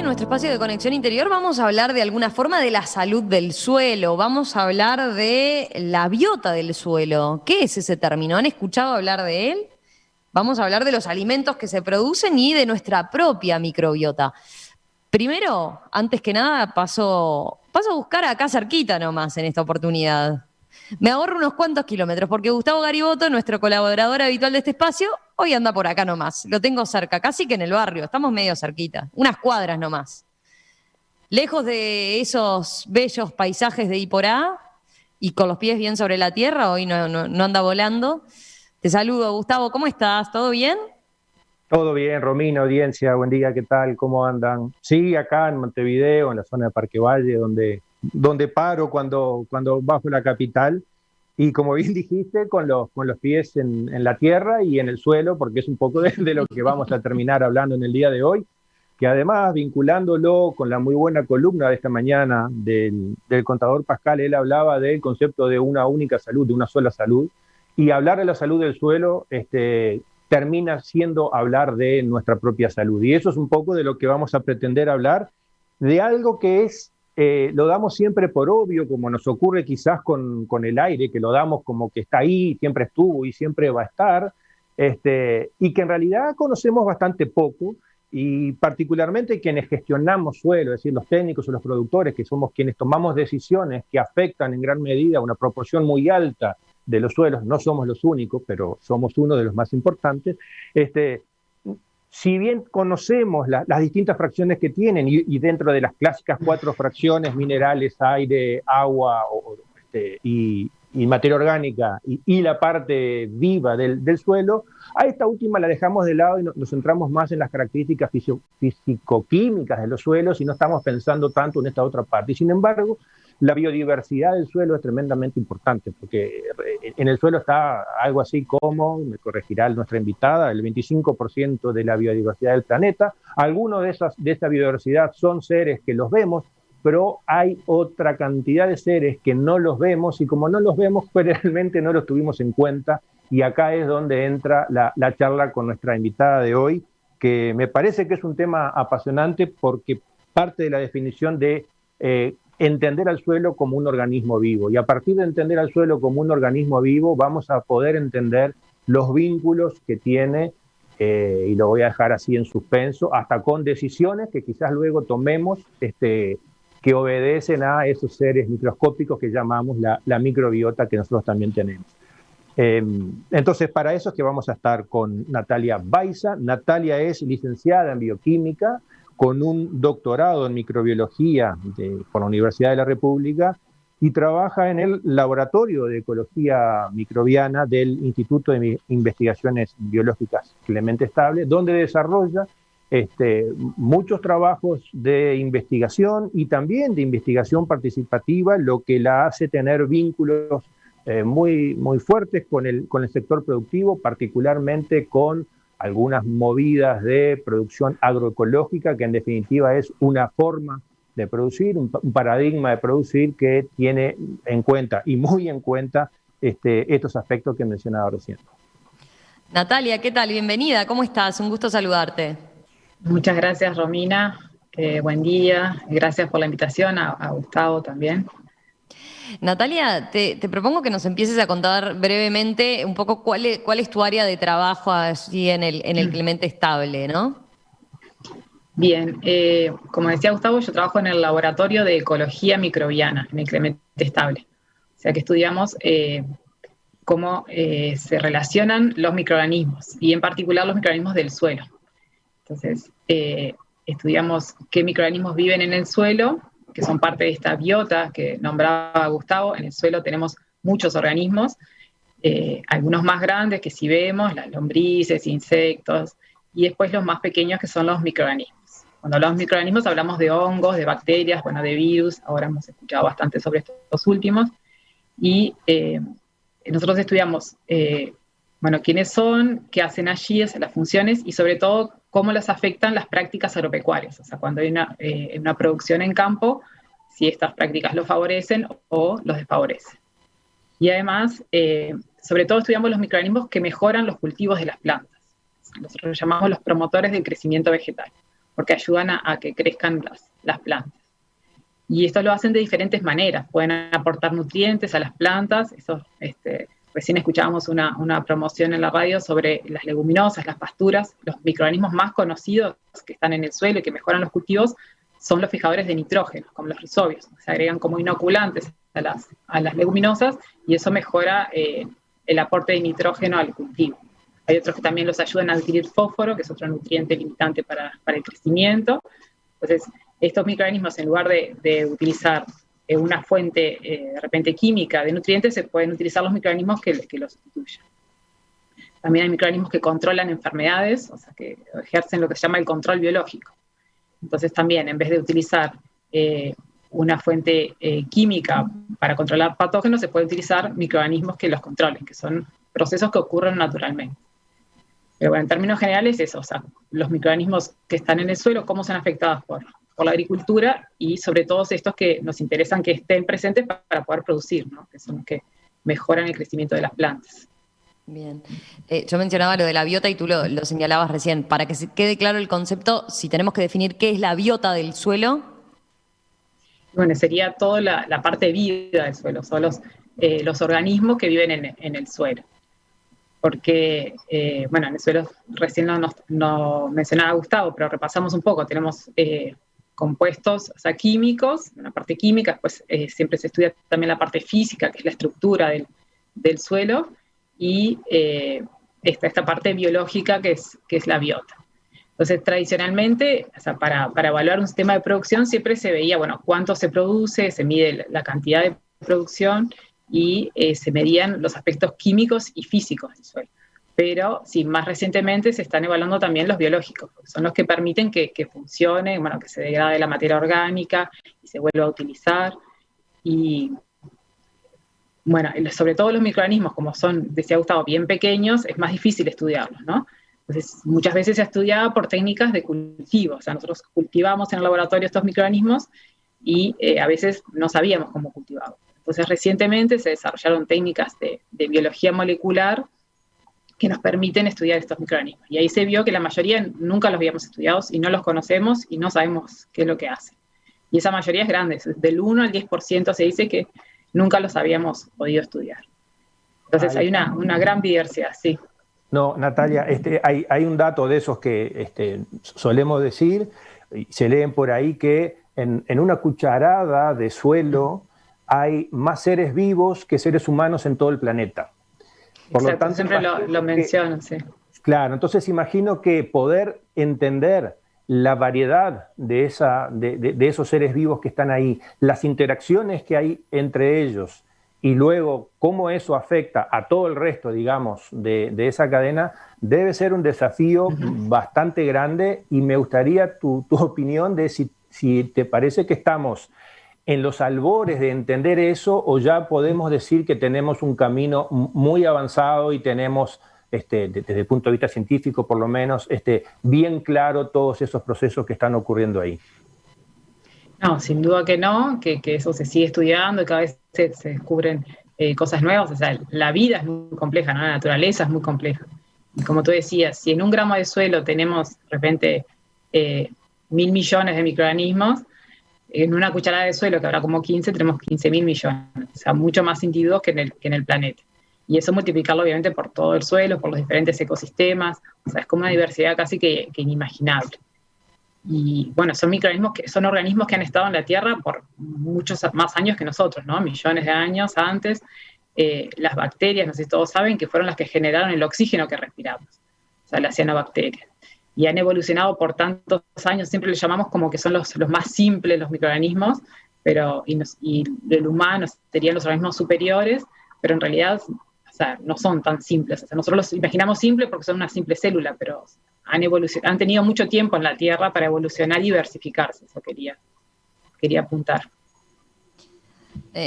en nuestro espacio de conexión interior vamos a hablar de alguna forma de la salud del suelo, vamos a hablar de la biota del suelo. ¿Qué es ese término? ¿Han escuchado hablar de él? Vamos a hablar de los alimentos que se producen y de nuestra propia microbiota. Primero, antes que nada, paso a buscar acá cerquita nomás en esta oportunidad. Me ahorro unos cuantos kilómetros, porque Gustavo Gariboto, nuestro colaborador habitual de este espacio, hoy anda por acá nomás. Lo tengo cerca, casi que en el barrio, estamos medio cerquita, unas cuadras nomás. Lejos de esos bellos paisajes de Iporá y con los pies bien sobre la tierra, hoy no anda volando. Te saludo, Gustavo, ¿cómo estás? ¿Todo bien? Todo bien, Romina, audiencia, buen día, ¿qué tal? ¿Cómo andan? Sí, acá en Montevideo, en la zona de Parque Valle, donde paro cuando bajo la capital. Y como bien dijiste, con los pies en la tierra y en el suelo, porque es un poco de lo que vamos a terminar hablando en el día de hoy, que además vinculándolo con la muy buena columna de esta mañana del contador Pascal, él hablaba del concepto de una única salud, de una sola salud, y hablar de la salud del suelo termina siendo hablar de nuestra propia salud. Y eso es un poco de lo que vamos a pretender hablar, de algo que lo damos siempre por obvio, como nos ocurre quizás con el aire, que lo damos como que está ahí, siempre estuvo y siempre va a estar, y que en realidad conocemos bastante poco, y particularmente quienes gestionamos suelo, es decir, los técnicos o los productores, que somos quienes tomamos decisiones que afectan en gran medida una proporción muy alta de los suelos, no somos los únicos, pero somos uno de los más importantes. Si bien conocemos las distintas fracciones que tienen y dentro de las clásicas 4 fracciones, minerales, aire, agua y materia orgánica y la parte viva del suelo, a esta última la dejamos de lado y nos centramos más en las características físico-químicas de los suelos y no estamos pensando tanto en esta otra parte. Y sin embargo, la biodiversidad del suelo es tremendamente importante, porque en el suelo está algo así como, me corregirá nuestra invitada, el 25% de la biodiversidad del planeta. Algunos de esta biodiversidad son seres que los vemos, pero hay otra cantidad de seres que no los vemos, y como no los vemos, pues realmente no los tuvimos en cuenta, y acá es donde entra la charla con nuestra invitada de hoy, que me parece que es un tema apasionante porque parte de la definición de entender al suelo como un organismo vivo. Y a partir de entender al suelo como un organismo vivo, vamos a poder entender los vínculos que tiene, y lo voy a dejar así en suspenso, hasta con decisiones que quizás luego tomemos, que obedecen a esos seres microscópicos que llamamos la microbiota que nosotros también tenemos. Entonces, para eso es que vamos a estar con Natalia Baiza. Natalia es licenciada en bioquímica, con un doctorado en microbiología por la Universidad de la República, y trabaja en el Laboratorio de Ecología Microbiana del Instituto de Investigaciones Biológicas Clemente Estable, donde desarrolla muchos trabajos de investigación y también de investigación participativa, lo que la hace tener vínculos muy fuertes con el sector productivo, particularmente con algunas movidas de producción agroecológica, que en definitiva es una forma de producir, un paradigma de producir que tiene en cuenta y muy en cuenta estos aspectos que mencionaba recién. Natalia, ¿qué tal? Bienvenida, ¿cómo estás? Un gusto saludarte. Muchas gracias, Romina. Buen día. Gracias por la invitación, a Gustavo también. Natalia, te propongo que nos empieces a contar brevemente un poco cuál es tu área de trabajo allí en el Clemente Estable, ¿no? Bien, como decía Gustavo, yo trabajo en el Laboratorio de Ecología Microbiana, en el Clemente Estable. O sea que estudiamos cómo se relacionan los microorganismos, y en particular los microorganismos del suelo. Entonces, estudiamos qué microorganismos viven en el suelo, que son parte de esta biota que nombraba Gustavo. En el suelo tenemos muchos organismos, algunos más grandes que sí vemos, las lombrices, insectos, y después los más pequeños que son los microorganismos. Cuando hablamos de microorganismos hablamos de hongos, de bacterias, bueno, de virus. Ahora hemos escuchado bastante sobre estos últimos. Y nosotros estudiamos, bueno, quiénes son, qué hacen allí, las funciones, y sobre todo cómo las afectan las prácticas agropecuarias. O sea, cuando hay una producción en campo, si estas prácticas lo favorecen o los desfavorecen. Y además, sobre todo estudiamos los microorganismos que mejoran los cultivos de las plantas. Nosotros los llamamos los promotores del crecimiento vegetal. porque ayudan a que crezcan las plantas. Y esto lo hacen de diferentes maneras, pueden aportar nutrientes a las plantas, recién escuchábamos una promoción en la radio sobre las leguminosas, las pasturas, los microorganismos más conocidos que están en el suelo y que mejoran los cultivos son los fijadores de nitrógeno, como los rizobios, se agregan como inoculantes a las leguminosas y eso mejora el aporte de nitrógeno al cultivo. Hay otros que también los ayudan a adquirir fósforo, que es otro nutriente limitante para el crecimiento. Entonces, estos microorganismos, en lugar de utilizar una fuente de repente química de nutrientes, se pueden utilizar los microorganismos que los sustituyen. También hay microorganismos que controlan enfermedades, o sea, que ejercen lo que se llama el control biológico. Entonces también, en vez de utilizar una fuente química para controlar patógenos, se puede utilizar microorganismos que los controlen, que son procesos que ocurren naturalmente. Pero bueno, en términos generales eso, o sea, los microorganismos que están en el suelo, cómo son afectados por la agricultura y sobre todo estos que nos interesan que estén presentes para poder producir, ¿no? Que son los que mejoran el crecimiento de las plantas. Bien. Yo mencionaba lo de la biota y tú lo señalabas recién. Para que se quede claro el concepto, si tenemos que definir qué es la biota del suelo. Bueno, sería toda la parte de vida del suelo, son los organismos que viven en el suelo. Porque, bueno, en el suelo recién no mencionaba Gustavo, pero repasamos un poco, tenemos compuestos, o sea, químicos, una parte química, después siempre se estudia también la parte física, que es la estructura del suelo, y esta parte biológica que es la biota. Entonces, tradicionalmente, o sea, para evaluar un sistema de producción siempre se veía, bueno, cuánto se produce, se mide la cantidad de producción y se medían los aspectos químicos y físicos del suelo. Pero sí, más recientemente se están evaluando también los biológicos, porque son los que permiten que funcione, bueno, que se degrade la materia orgánica y se vuelva a utilizar. Y bueno, sobre todo los microorganismos, como son, decía Gustavo, bien pequeños, es más difícil estudiarlos, ¿no? Entonces, muchas veces se estudiaba por técnicas de cultivo, o sea, nosotros cultivamos en el laboratorio estos microorganismos y a veces no sabíamos cómo cultivarlos. Entonces, recientemente se desarrollaron técnicas de biología molecular que nos permiten estudiar estos microorganismos. Y ahí se vio que la mayoría nunca los habíamos estudiado y no los conocemos y no sabemos qué es lo que hacen. Y esa mayoría es grande, del 1 al 10% se dice que nunca los habíamos podido estudiar. Entonces hay una gran diversidad, sí. No, Natalia, hay un dato de esos que solemos decir, y se leen por ahí, que en una cucharada de suelo hay más seres vivos que seres humanos en todo el planeta. Por Exacto, lo tanto, siempre lo menciono, sí. Claro, entonces imagino que poder entender la variedad de esos seres vivos que están ahí, las interacciones que hay entre ellos y luego cómo eso afecta a todo el resto, digamos, de esa cadena, debe ser un desafío bastante grande y me gustaría tu opinión de si te parece que estamos en los albores de entender eso o ya podemos decir que tenemos un camino muy avanzado y tenemos, desde el punto de vista científico por lo menos, bien claro todos esos procesos que están ocurriendo ahí. No, sin duda que no, que eso se sigue estudiando y cada vez se descubren cosas nuevas. O sea, la vida es muy compleja, ¿no? La naturaleza es muy compleja. Y como tú decías, si en un gramo de suelo tenemos de repente 1.000 millones de microorganismos, en una cucharada de suelo, que habrá como 15, tenemos 15.000 millones, o sea, mucho más individuos que en el planeta. Y eso multiplicarlo obviamente por todo el suelo, por los diferentes ecosistemas, o sea, es como una diversidad casi que inimaginable. Y bueno, son organismos que han estado en la Tierra por muchos más años que nosotros, ¿no? Millones de años antes. Las bacterias, no sé si todos saben, que fueron las que generaron el oxígeno que respiramos, o sea, las cianobacterias. Y han evolucionado por tantos años, siempre les llamamos como que son los más simples, los microorganismos, y el humano serían los organismos superiores, pero en realidad, o sea, no son tan simples. O sea, nosotros los imaginamos simples porque son una simple célula, pero han tenido mucho tiempo en la Tierra para evolucionar y diversificarse, eso quería apuntar.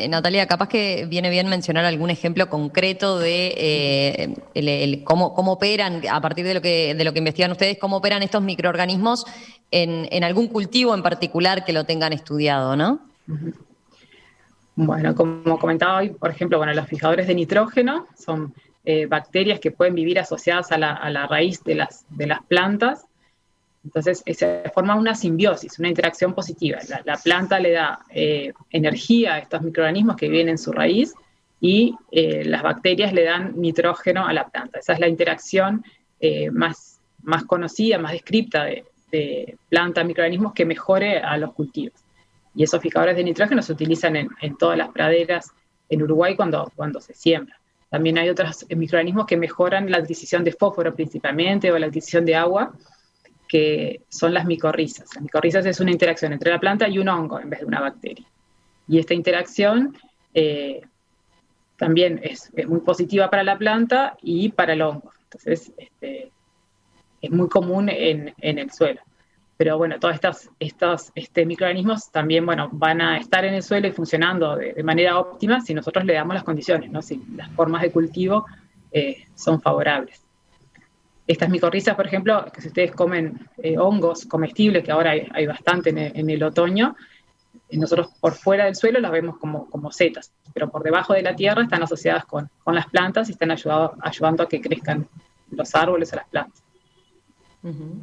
Natalia, capaz que viene bien mencionar algún ejemplo concreto de cómo operan, a partir de lo que investigan ustedes, cómo operan estos microorganismos en algún cultivo en particular que lo tengan estudiado, ¿no? Bueno, como comentaba hoy, por ejemplo, bueno, los fijadores de nitrógeno son bacterias que pueden vivir asociadas a la raíz de las plantas Entonces se forma una simbiosis, una interacción positiva. La planta le da energía a estos microorganismos que viven en su raíz y las bacterias le dan nitrógeno a la planta. Esa es la interacción más conocida, más descripta de planta-microorganismos que mejore a los cultivos. Y esos fijadores de nitrógeno se utilizan en todas las praderas en Uruguay cuando se siembra. También hay otros microorganismos que mejoran la adquisición de fósforo principalmente o la adquisición de agua, que son las micorrizas. Las micorrizas es una interacción entre la planta y un hongo en vez de una bacteria. Y esta interacción también es muy positiva para la planta y para el hongo. Entonces, es muy común en el suelo. Pero bueno, todos estos microorganismos también van a estar en el suelo y funcionando de manera óptima si nosotros le damos las condiciones, ¿no? Si las formas de cultivo son favorables. Estas micorrizas, por ejemplo, que si ustedes comen hongos comestibles, que ahora hay bastante en el otoño, nosotros por fuera del suelo las vemos como setas, pero por debajo de la tierra están asociadas con las plantas y están ayudando a que crezcan los árboles o las plantas. Uh-huh.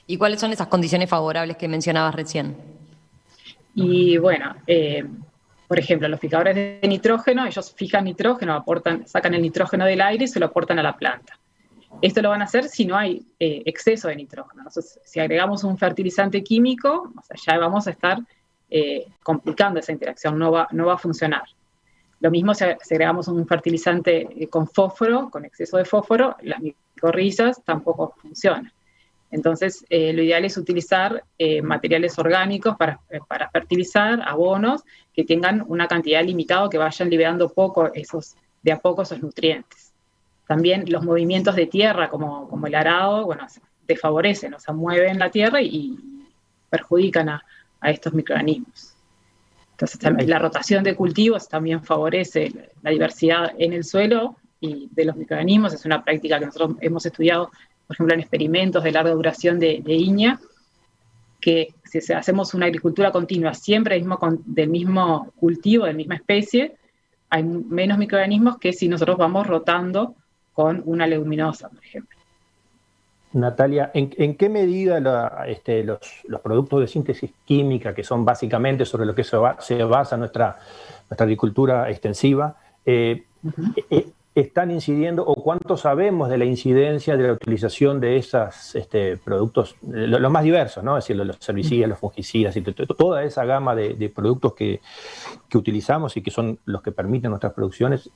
¿Y cuáles son esas condiciones favorables que mencionabas recién? Y bueno, por ejemplo, los fijadores de nitrógeno, ellos fijan nitrógeno, sacan el nitrógeno del aire y se lo aportan a la planta. Esto lo van a hacer si no hay exceso de nitrógeno. Entonces, si agregamos un fertilizante químico, o sea, ya vamos a estar complicando esa interacción, no va a funcionar. Lo mismo si agregamos un fertilizante con fósforo, con exceso de fósforo, las micorrizas tampoco funcionan. Entonces, lo ideal es utilizar materiales orgánicos para fertilizar, abonos, que tengan una cantidad limitada, que vayan liberando de a poco esos nutrientes. También los movimientos de tierra, como el arado, desfavorecen, o sea, mueven la tierra y perjudican a estos microorganismos. Entonces, también, la rotación de cultivos también favorece la diversidad en el suelo y de los microorganismos. Es una práctica que nosotros hemos estudiado, por ejemplo, en experimentos de larga duración de Iña, que si hacemos una agricultura continua siempre del mismo cultivo, de la misma especie, hay menos microorganismos que si nosotros vamos rotando con una leguminosa, por ejemplo. Natalia, ¿en qué medida los productos de síntesis química, que son básicamente sobre lo que se basa nuestra agricultura extensiva, están incidiendo, o cuánto sabemos de la incidencia de la utilización de esos productos, los más diversos, ¿no? Es decir, los herbicidas, los fungicidas, y toda esa gama de productos que utilizamos y que son los que permiten nuestras producciones?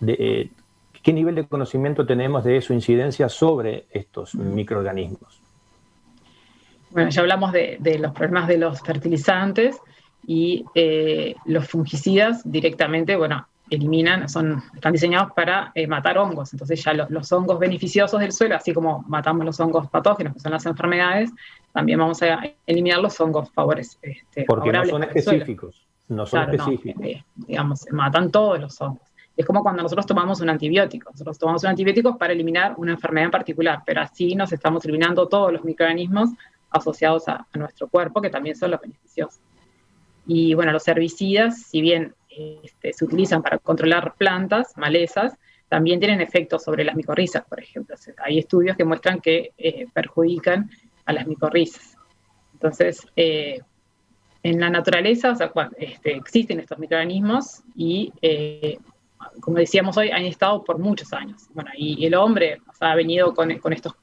¿Qué nivel de conocimiento tenemos de su incidencia sobre estos microorganismos? Bueno, ya hablamos de los problemas de los fertilizantes y los fungicidas directamente, están diseñados para matar hongos. Entonces ya los hongos beneficiosos del suelo, así como matamos los hongos patógenos, que son las enfermedades, también vamos a eliminar los hongos favorables. Porque no son específicos. Matan todos los hongos. Es como cuando nosotros tomamos un antibiótico. Nosotros tomamos un antibiótico para eliminar una enfermedad en particular, pero así nos estamos eliminando todos los microorganismos asociados a nuestro cuerpo, que también son los beneficiosos. Y bueno, los herbicidas, si bien se utilizan para controlar plantas, malezas, también tienen efectos sobre las micorrizas, por ejemplo. O sea, hay estudios que muestran que perjudican a las micorrizas. Entonces, en la naturaleza, existen estos microorganismos y como decíamos hoy, han estado por muchos años. Y el hombre ha venido con estas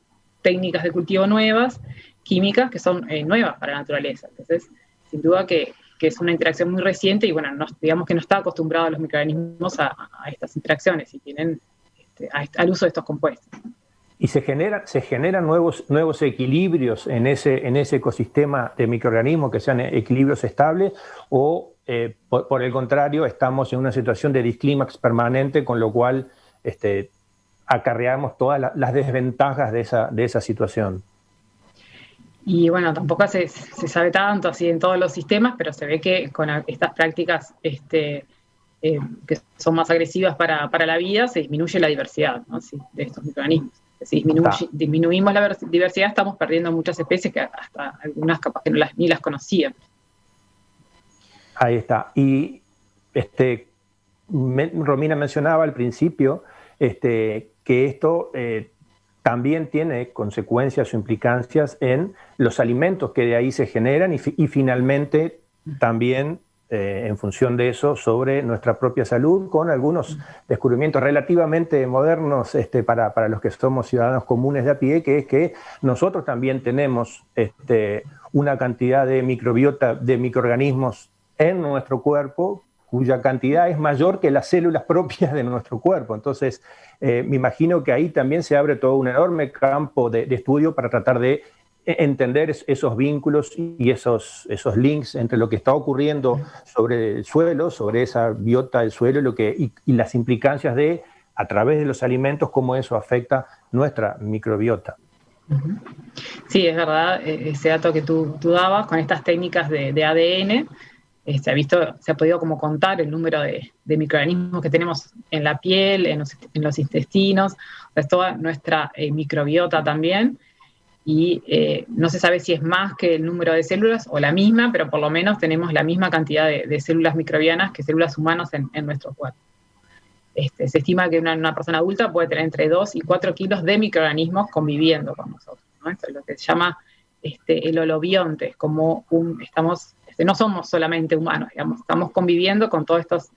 técnicas de cultivo nuevas, químicas, que son nuevas para la naturaleza. Entonces, sin duda que es una interacción muy reciente y digamos que no está acostumbrado a los microorganismos a estas interacciones y tienen al uso de estos compuestos. ¿Y se generan nuevos equilibrios en ese ecosistema de microorganismos, que sean equilibrios estables, o por el contrario estamos en una situación de disclímax permanente, con lo cual acarreamos todas las desventajas de esa situación? Y tampoco se sabe tanto así en todos los sistemas, pero se ve que con estas prácticas que son más agresivas para la vida, se disminuye la diversidad, ¿no? Sí, de estos microorganismos. Si disminuimos la diversidad, estamos perdiendo muchas especies que hasta algunas capaz que ni las conocíamos. Ahí está. Y Romina mencionaba al principio que esto también tiene consecuencias o implicancias en los alimentos que de ahí se generan y finalmente también en función de eso sobre nuestra propia salud, con algunos descubrimientos relativamente modernos para los que somos ciudadanos comunes de a pie, que es que nosotros también tenemos una cantidad de microbiota, de microorganismos en nuestro cuerpo, cuya cantidad es mayor que las células propias de nuestro cuerpo. Entonces, me imagino que ahí también se abre todo un enorme campo de estudio para tratar de entender esos vínculos y esos links entre lo que está ocurriendo sobre el suelo, sobre esa biota del suelo y las implicancias de, a través de los alimentos, cómo eso afecta nuestra microbiota. Sí, es verdad, ese dato que tú dabas con estas técnicas de ADN, se ha podido como contar el número de microorganismos que tenemos en la piel, en los intestinos, es toda nuestra microbiota también, y no se sabe si es más que el número de células o la misma, pero por lo menos tenemos la misma cantidad de células microbianas que células humanas en nuestro cuerpo. Se estima que una persona adulta puede tener entre 2 y 4 kilos de microorganismos conviviendo con nosotros, ¿no? Esto es lo que se llama el holobionte, como no somos solamente humanos, digamos, estamos conviviendo con todos estos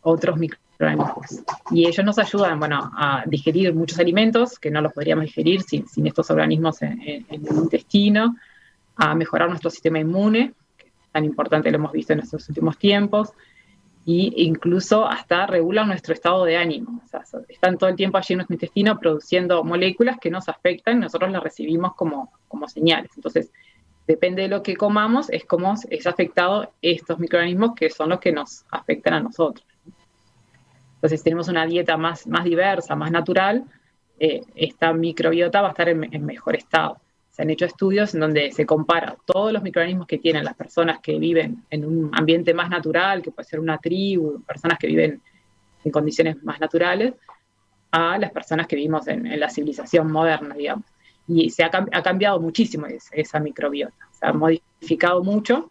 otros microorganismos. Y ellos nos ayudan, a digerir muchos alimentos que no los podríamos digerir sin estos organismos en el intestino, a mejorar nuestro sistema inmune, que es tan importante, lo hemos visto en estos últimos tiempos, e incluso hasta regulan nuestro estado de ánimo. O sea, están todo el tiempo allí en nuestro intestino produciendo moléculas que nos afectan y nosotros las recibimos como señales. Entonces, depende de lo que comamos, es cómo es afectado estos microorganismos que son los que nos afectan a nosotros. Entonces, tenemos una dieta más diversa, más natural, esta microbiota va a estar en mejor estado. Se han hecho estudios en donde se compara todos los microorganismos que tienen las personas que viven en un ambiente más natural, que puede ser una tribu, personas que viven en condiciones más naturales, a las personas que vivimos en la civilización moderna, digamos. Y ha cambiado muchísimo esa microbiota. Se ha modificado mucho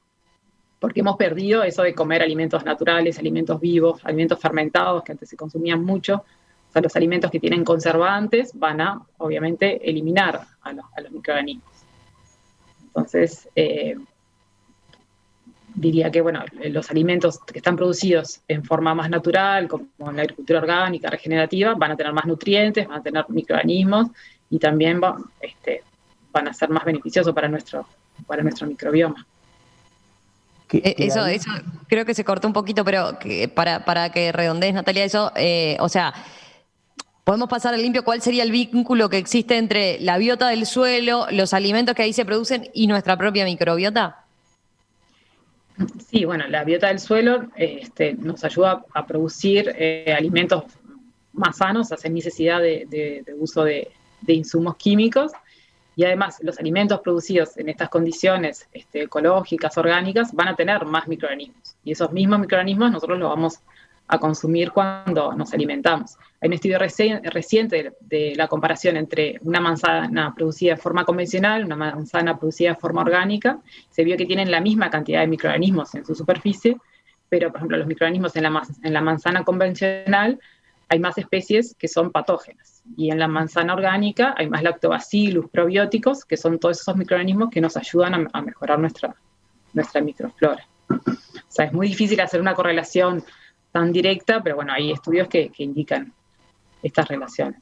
porque hemos perdido eso de comer alimentos naturales, alimentos vivos, alimentos fermentados, que antes se consumían mucho. O sea, los alimentos que tienen conservantes van a, obviamente, eliminar a los microorganismos. Entonces, diría que, los alimentos que están producidos en forma más natural, como en la agricultura orgánica, regenerativa, van a tener más nutrientes, van a tener microorganismos y también van a ser más beneficiosos para nuestro microbioma. Eso creo que se cortó un poquito, pero para que redondees, Natalia, eso, podemos pasar al limpio cuál sería el vínculo que existe entre la biota del suelo, los alimentos que ahí se producen y nuestra propia microbiota. Sí, la biota del suelo nos ayuda a producir alimentos más sanos, sin necesidad de uso de insumos químicos. Y además, los alimentos producidos en estas condiciones ecológicas, orgánicas, van a tener más microorganismos. Y esos mismos microorganismos nosotros los vamos a consumir cuando nos alimentamos. Hay un estudio reciente de la comparación entre una manzana producida de forma convencional, una manzana producida de forma orgánica. Se vio que tienen la misma cantidad de microorganismos en su superficie, pero, por ejemplo, los microorganismos en la manzana convencional hay más especies que son patógenas. Y en la manzana orgánica hay más lactobacillus, probióticos, que son todos esos microorganismos que nos ayudan a mejorar nuestra microflora. O sea, es muy difícil hacer una correlación tan directa, pero hay estudios que indican estas relaciones.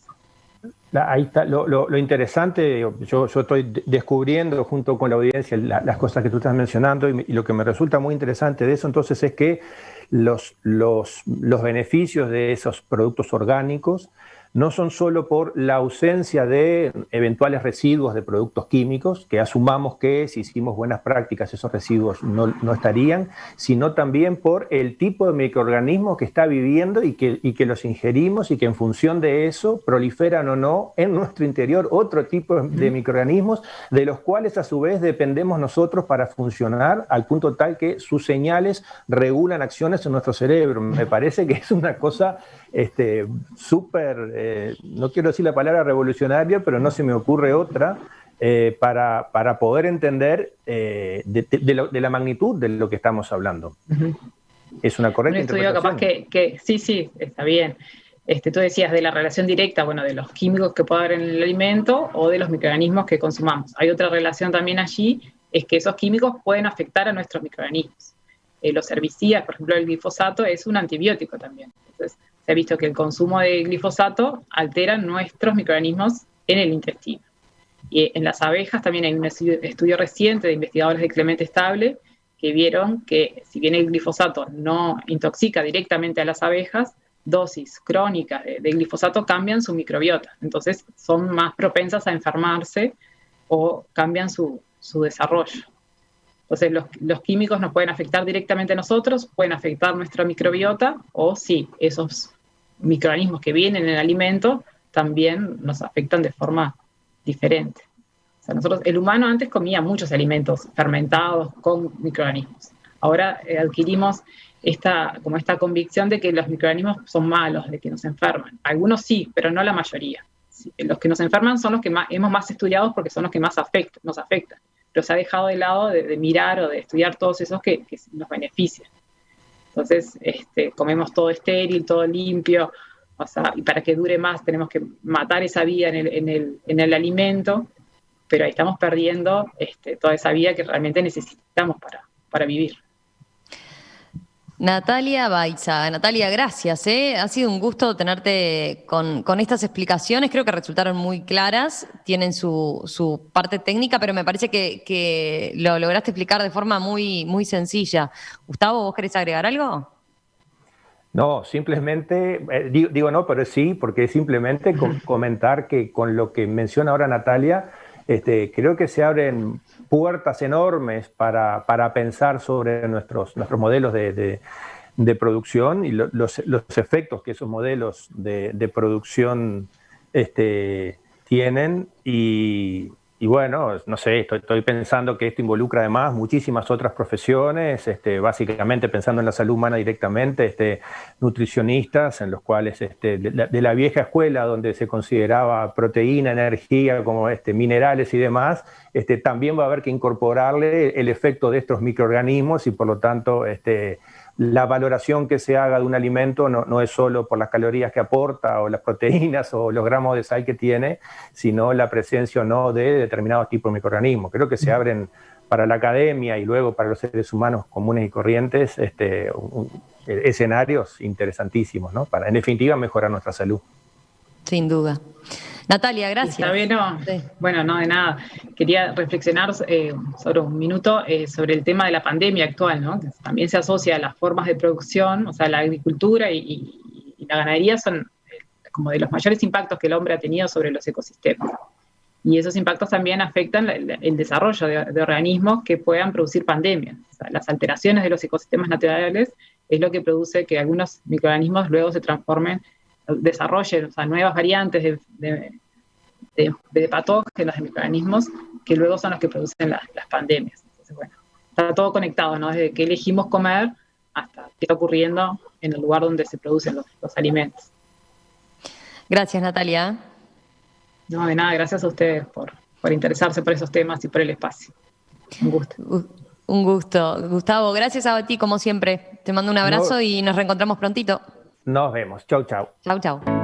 Ahí está lo interesante. Yo estoy descubriendo junto con la audiencia las cosas que tú estás mencionando y lo que me resulta muy interesante de eso entonces es que los beneficios de esos productos orgánicos no son solo por la ausencia de eventuales residuos de productos químicos, que asumamos que si hicimos buenas prácticas esos residuos no estarían, sino también por el tipo de microorganismo que está viviendo y que los ingerimos y que en función de eso proliferan o no en nuestro interior otro tipo de microorganismos de los cuales a su vez dependemos nosotros para funcionar al punto tal que sus señales regulan acciones en nuestro cerebro. Me parece que es una cosa súper... no quiero decir la palabra revolucionaria, pero no se me ocurre otra para poder entender de la magnitud de lo que estamos hablando. ¿Es una correcta interpretación? Un estudio capaz que sí, está bien. Tú decías de la relación directa, bueno, de los químicos que puede haber en el alimento o de los microorganismos que consumamos. Hay otra relación también allí, es que esos químicos pueden afectar a nuestros microorganismos. Los herbicidas, por ejemplo, el glifosato es un antibiótico también. Entonces, se ha visto que el consumo de glifosato altera nuestros microorganismos en el intestino. Y en las abejas también hay un estudio reciente de investigadores de Clemente Estable que vieron que si bien el glifosato no intoxica directamente a las abejas, dosis crónicas de glifosato cambian su microbiota. Entonces son más propensas a enfermarse o cambian su desarrollo. Entonces los químicos nos pueden afectar directamente a nosotros, pueden afectar nuestra microbiota, o sí, esos microorganismos que vienen en el alimento también nos afectan de forma diferente. O sea, el humano antes comía muchos alimentos fermentados con microorganismos. Ahora adquirimos esta convicción de que los microorganismos son malos, de que nos enferman. Algunos sí, pero no la mayoría. Sí, los que nos enferman son los que hemos más estudiado porque son los que más nos afectan. Pero se ha dejado de lado de mirar o de estudiar todos esos que nos benefician. Entonces, comemos todo estéril, todo limpio, o sea, y para que dure más tenemos que matar esa vida en el alimento, pero ahí estamos perdiendo toda esa vida que realmente necesitamos para vivir. Natalia Baiza. Natalia, gracias. Ha sido un gusto tenerte con estas explicaciones. Creo que resultaron muy claras, tienen su parte técnica, pero me parece que lo lograste explicar de forma muy, muy sencilla. Gustavo, ¿vos querés agregar algo? No, simplemente, digo no, pero sí, porque simplemente comentar que con lo que menciona ahora Natalia, creo que se abren puertas enormes para pensar sobre nuestros modelos de producción y los efectos que esos modelos de producción tienen. Y bueno, no sé, estoy pensando que esto involucra además muchísimas otras profesiones, básicamente pensando en la salud humana directamente, nutricionistas, en los cuales de la vieja escuela donde se consideraba proteína, energía, como minerales y demás, también va a haber que incorporarle el efecto de estos microorganismos y por lo tanto la valoración que se haga de un alimento no es solo por las calorías que aporta o las proteínas o los gramos de sal que tiene, sino la presencia o no de determinados tipos de microorganismos. Creo que se abren para la academia y luego para los seres humanos comunes y corrientes escenarios interesantísimos, ¿no? Para, en definitiva, mejorar nuestra salud. Sin duda. Natalia, gracias. Está bien, no. Sí. Bueno, no, de nada. Quería reflexionar sobre un minuto sobre el tema de la pandemia actual, ¿no? Que también se asocia a las formas de producción, o sea, la agricultura y la ganadería son como de los mayores impactos que el hombre ha tenido sobre los ecosistemas. Y esos impactos también afectan el desarrollo de organismos que puedan producir pandemias. O sea, las alteraciones de los ecosistemas naturales es lo que produce que algunos microorganismos luego se transformen, desarrollen, o sea, nuevas variantes de patógenos, de microorganismos, que luego son los que producen las pandemias. Entonces, bueno, está todo conectado, ¿no? Desde qué elegimos comer hasta qué está ocurriendo en el lugar donde se producen los alimentos. Gracias, Natalia. No, de nada, gracias a ustedes por interesarse por esos temas y por el espacio. Un gusto. Un gusto. Gustavo, gracias a ti como siempre. Te mando un abrazo y nos reencontramos prontito. Nos vemos. Chau, chau. Chau, chau.